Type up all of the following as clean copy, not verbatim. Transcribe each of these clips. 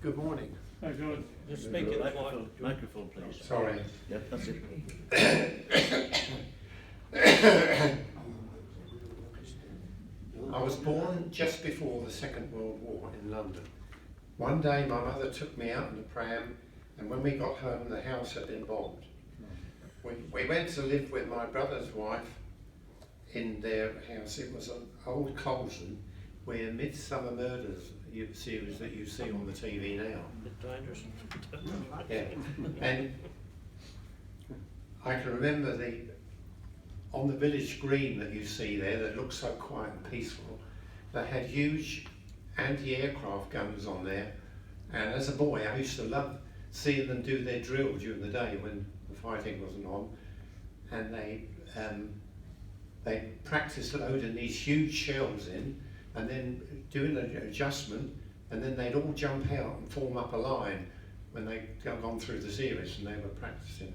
Good morning. Oh, good. Just speak in the microphone, please. Sorry. Yep, that's it. I was born just before the Second World War in London. One day my mother took me out in the pram, and when we got home the house had been bombed. We went to live with my brother's wife in their house. It was an old Colson where Midsummer Murders series that you see on the TV now. Bit dangerous. Yeah, and I can remember on the village green that you see there that looks so quiet and peaceful, they had huge anti-aircraft guns on there, and as a boy I used to love seeing them do their drill during the day when the fighting wasn't on, and they practiced loading these huge shells in and then doing an adjustment, and then they'd all jump out and form up a line when they'd gone through the series and they were practicing.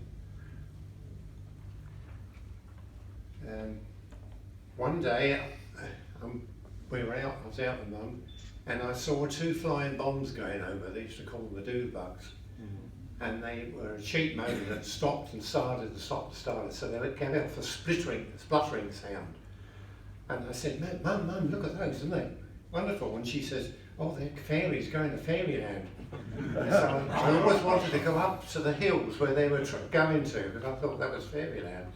One day I was out with Mum, and I saw two flying bombs going over. They used to call them the do bugs. And they were a cheap motor that stopped and started and stopped and started, so they gave off a spluttering sound. And I said, Mum, look at those, aren't they wonderful? And she says, oh, they're fairies going to fairyland. So I always wanted to go up to the hills where they were going to, because I thought that was fairyland.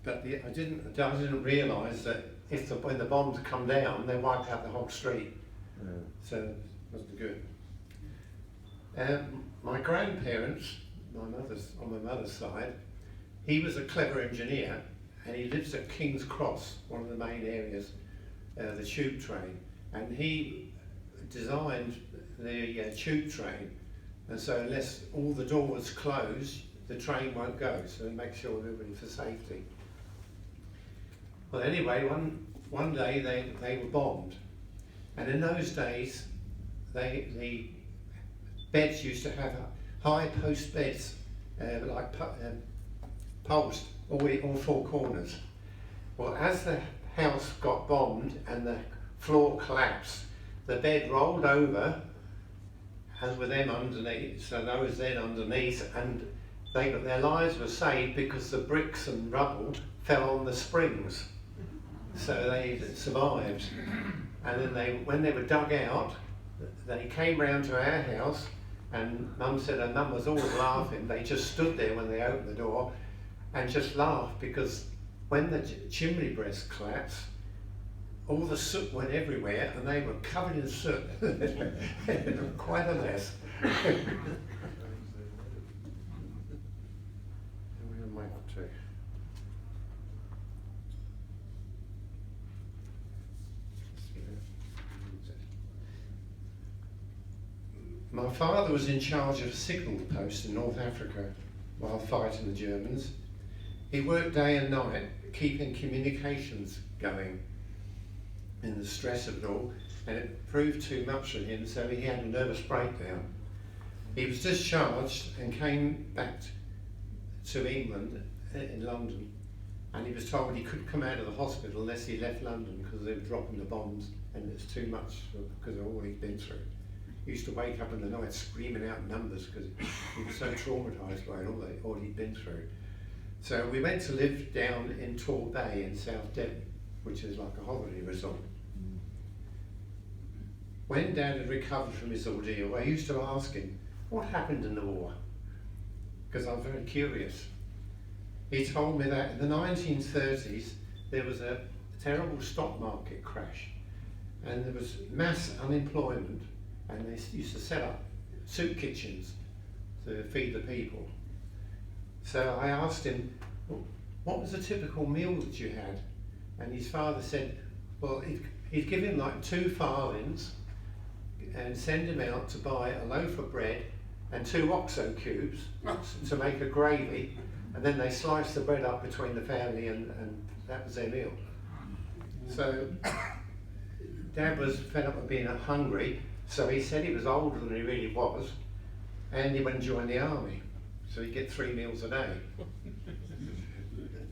But I didn't realise that when the bombs come down, they wipe out the whole street. So it wasn't good. My grandparents, on my mother's side, he was a clever engineer, and he lives at King's Cross, one of the main areas, the tube train, and he designed the tube train, and so unless all the doors close, the train won't go, so it makes sure everybody for safety. Well, anyway, one day they were bombed, and in those days the beds used to have high post beds, like post, all four corners. Well, as the house got bombed and the floor collapsed, the bed rolled over, and with them underneath, so those then underneath, and their lives were saved because the bricks and rubble fell on the springs, so they survived. And then when they were dug out, they came round to our house, and Mum said her mum was always laughing. They just stood there when they opened the door and just laughed, because when the chimney breast collapsed, all the soot went everywhere and they were covered in soot. Quite a mess. Where am I up to? My father was in charge of a signal post in North Africa while fighting the Germans. He worked day and night keeping communications going in the stress of it all, and it proved too much for him, so he had a nervous breakdown. He was discharged and came back to England in London, and he was told he couldn't come out of the hospital unless he left London because they were dropping the bombs and it's too much because of all he'd been through. He used to wake up in the night screaming out numbers because he was so traumatised by all he'd been through. So we went to live down in Tor Bay in South Devon, which is like a holiday resort. When Dad had recovered from his ordeal, I used to ask him, what happened in the war? Because I'm very curious. He told me that in the 1930s there was a terrible stock market crash, and there was mass unemployment, and they used to set up soup kitchens to feed the people. So I asked him, well, what was a typical meal that you had? And his father said, well, he'd give him like 2 farthings and send him out to buy a loaf of bread and 2 OXO cubes to make a gravy, and then they sliced the bread up between the family, and that was their meal. So Dad was fed up with being hungry, so he said he was older than he really was, and he went and joined the army. So he'd get 3 meals a day.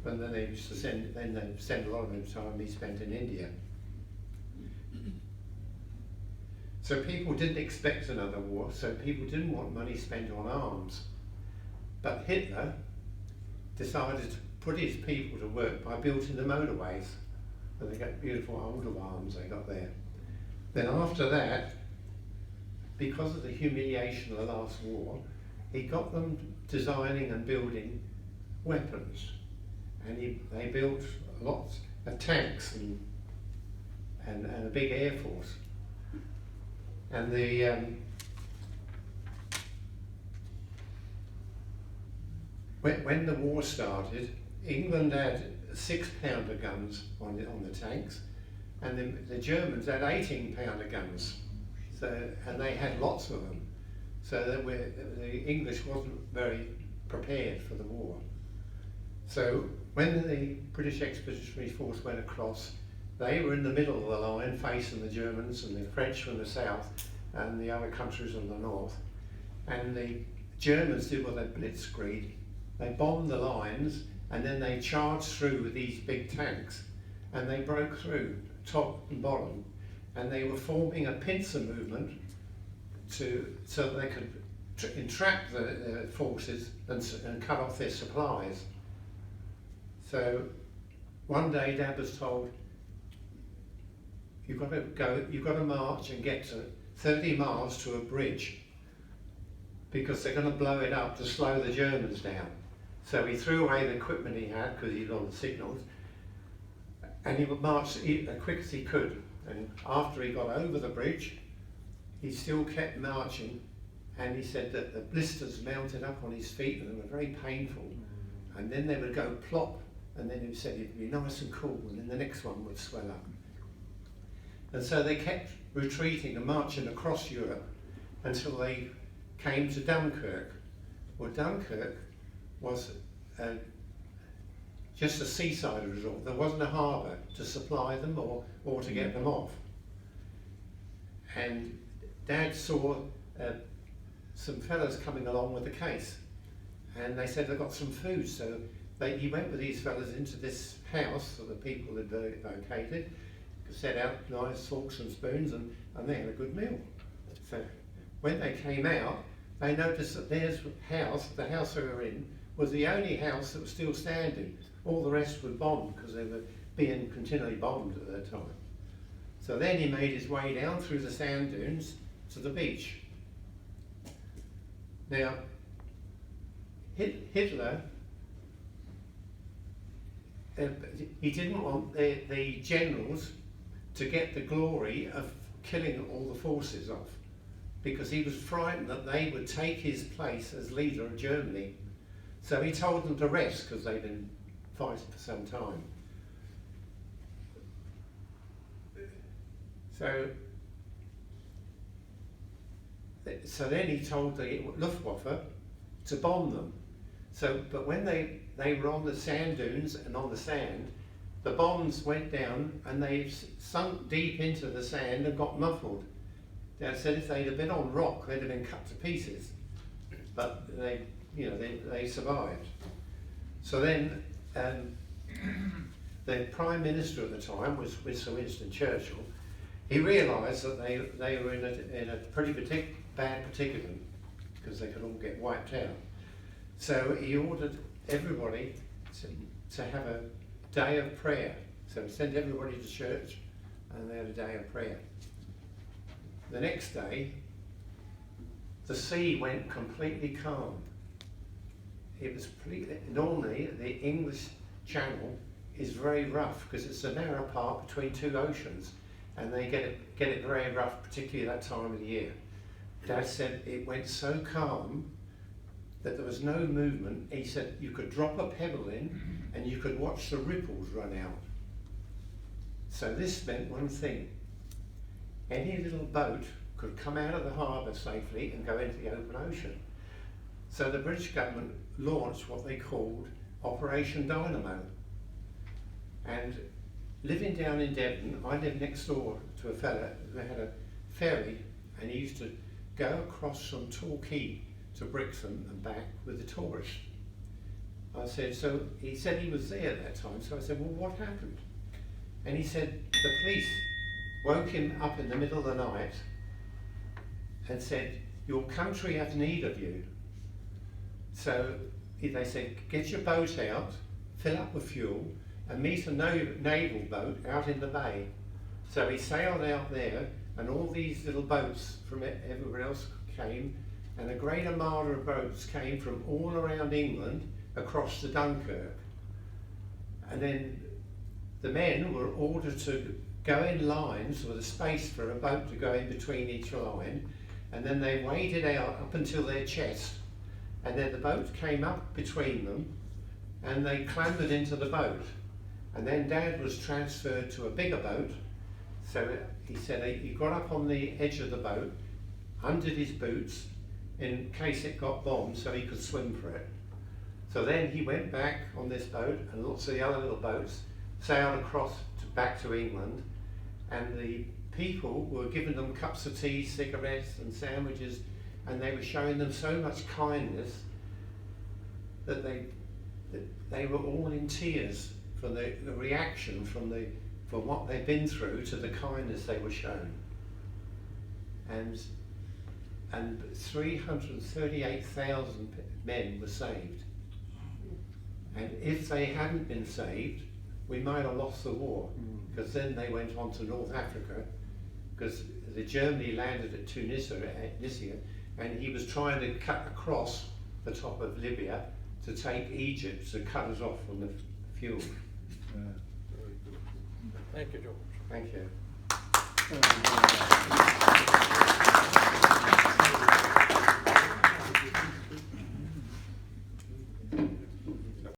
And then they used to send a lot of the time he spent in India. So people didn't expect another war, so people didn't want money spent on arms. But Hitler decided to put his people to work by building the motorways. And they got beautiful autobahns they got there. Then after that, because of the humiliation of the last war, he got them designing and building weapons. And they built lots of tanks and a big air force. And when the war started, England had 6-pounder guns on the tanks, and the Germans had 18-pounder guns. So, and they had lots of them. So the English wasn't very prepared for the war. So when the British Expeditionary Force went across, they were in the middle of the line facing the Germans, and the French from the south and the other countries on the north. And the Germans did what they blitzkrieg. They bombed the lines, and then they charged through with these big tanks, and they broke through top and bottom, and they were forming a pincer movement so that they could entrap the forces and cut off their supplies. So one day Dad was told, you've got to march and get to 30 miles to a bridge, because they're going to blow it up to slow the Germans down. So he threw away the equipment he had, because he'd on the signals, and he would march as quick as he could. And after he got over the bridge, he still kept marching, and he said that the blisters mounted up on his feet and they were very painful. And then they would go plop, and then he said it'd be nice and cool, and then the next one would swell up. And so they kept retreating and marching across Europe until they came to Dunkirk. Well, Dunkirk was just a seaside resort. There wasn't a harbour to supply them or to get them off. And Dad saw some fellas coming along with a case, and they said they got some food. So he went with these fellas into this house that the people had vacated, set out nice forks and spoons, and they had a good meal. So when they came out, they noticed that the house they were in, was the only house that was still standing. All the rest were bombed, because they were being continually bombed at that time. So then he made his way down through the sand dunes to the beach. Now, Hitler, he didn't want the generals to get the glory of killing all the forces off, because he was frightened that they would take his place as leader of Germany. So he told them to rest, because they'd been fighting for some time. So then he told the Luftwaffe to bomb them. But when they were on the sand dunes and on the sand, the bombs went down and they sunk deep into the sand and got muffled. Dad said if they'd have been on rock, they'd have been cut to pieces. But they survived. So then the Prime Minister at the time was Sir Winston Churchill. He realised that they were in a pretty bad predicament, because they could all get wiped out. So he ordered everybody to have a day of prayer. So he sent everybody to church, and they had a day of prayer. The next day, the sea went completely calm. It was normally the English Channel is very rough, because it's a narrow part between two oceans, and they get it very rough, particularly that time of the year. Dad said it went so calm that there was no movement. He said you could drop a pebble in and you could watch the ripples run out. So this meant one thing: any little boat could come out of the harbour safely and go into the open ocean. So the British government launched what they called Operation Dynamo. And living down in Devon, I lived next door to a fella who had a ferry, and he used to go across from Torquay to Brixham and back with the tourists. I said, so he said he was there at that time, so I said, well, what happened? And he said the police woke him up in the middle of the night and said, your country has need of you. So they said, get your boat out, fill up with fuel, and meet a naval boat out in the bay. So he sailed out there, and all these little boats from everywhere else came, and a great armada of boats came from all around England across to Dunkirk. And then the men were ordered to go in lines with a space for a boat to go in between each line, and then they waded out up until their chest, and then the boat came up between them, and they clambered into the boat. And then Dad was transferred to a bigger boat. So he said he got up on the edge of the boat, undid his boots in case it got bombed so he could swim for it. So then he went back on this boat, and lots of the other little boats sailed across back to England, and the people were giving them cups of tea, cigarettes and sandwiches, and they were showing them so much kindness that they were all in tears for the reaction from what they'd been through to the kindness they were shown. And 338,000 men were saved. And if they hadn't been saved, we might have lost the war, because then they went on to North Africa, because the Germany landed at Tunisia, and he was trying to cut across the top of Libya to take Egypt to cut us off from the fuel. Thank you, George. Thank you.